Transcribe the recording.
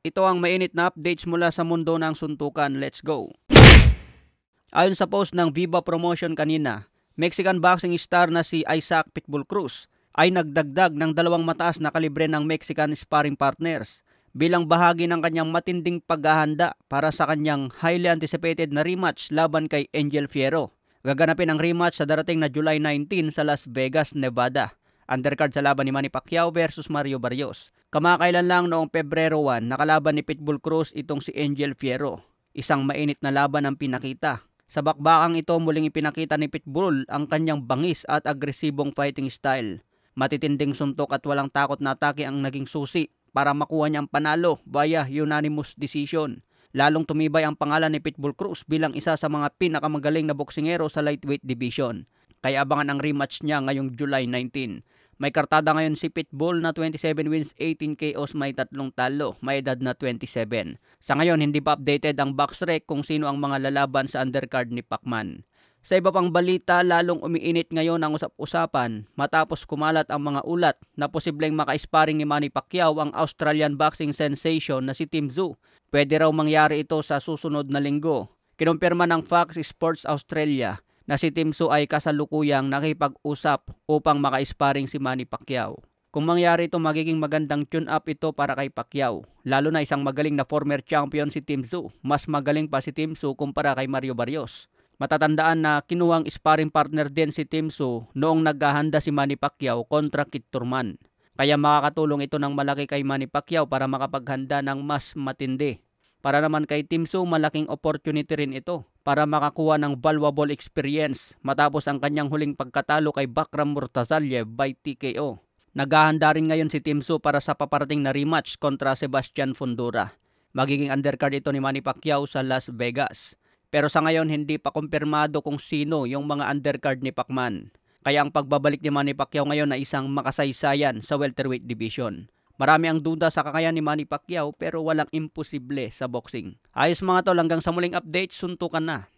ito ang mainit na updates mula sa mundo ng suntukan. Let's go! Ayon sa post ng Viva Promotion kanina, Mexican boxing star na si Isaac Pitbull Cruz ay nagdagdag ng dalawang mataas na kalibre ng Mexican sparring partners bilang bahagi ng kanyang matinding paghahanda para sa kanyang highly anticipated na rematch laban kay Angel Fierro. Gaganapin ang rematch sa darating na July 19 sa Las Vegas, Nevada. Undercard sa laban ni Manny Pacquiao versus Mario Barrios. Kamakailan lang noong Pebrero 1, nakalaban ni Pitbull Cruz itong si Angel Fierro. Isang mainit na laban ang pinakita. Sa bakbakang ito muling ipinakita ni Pitbull ang kanyang bangis at agresibong fighting style. Matitinding suntok at walang takot na atake ang naging susi para makuha niya ang panalo via unanimous decision. Lalong tumibay ang pangalan ni Pitbull Cruz bilang isa sa mga pinakamagaling na boksingero sa lightweight division. Kaya abangan ang rematch niya ngayong July 19. May kartada ngayon si Pitbull na 27 wins, 18 KOs, may 3 talo, may edad na 27. Sa ngayon, hindi pa updated ang BoxRec kung sino ang mga lalaban sa undercard ni Pacman. Sa iba pang balita, lalong umiinit ngayon ang usap-usapan matapos kumalat ang mga ulat na posibleng maka-sparring ni Manny Pacquiao ang Australian boxing sensation na si Tim Tszyu. Pwede raw mangyari ito sa susunod na linggo. Kinumpirma ng Fox Sports Australia na si Tim Tszyu ay kasalukuyang nakipag-usap upang maka-sparring si Manny Pacquiao. Kung mangyari ito, magiging magandang tune-up ito para kay Pacquiao. Lalo na isang magaling na former champion si Tim Tszyu. Mas magaling pa si Tim Tszyu kumpara kay Mario Barrios. Matatandaan na kinuwang sparring partner din si Tim Tszyu noong naghahanda si Manny Pacquiao kontra Kid Thurman. Kaya makakatulong ito ng malaki kay Manny Pacquiao para makapaghanda ng mas matindi. Para naman kay Tim Tszyu, malaking opportunity rin ito para makakuha ng valuable experience matapos ang kanyang huling pagkatalo kay Bakram Murtazaliev by TKO. Naghahanda rin ngayon si Tim Tszyu para sa paparating na rematch kontra Sebastian Fundora. Magiging undercard ito ni Manny Pacquiao sa Las Vegas. Pero sa ngayon hindi pa kumpirmado kung sino yung mga undercard ni Pacman. Kaya ang pagbabalik ni Manny Pacquiao ngayon ay isang makasaysayan sa welterweight division. Marami ang duda sa kakayahan ni Manny Pacquiao pero walang imposible sa boxing. Ayos mga tol, hanggang sa muling update, suntukan na.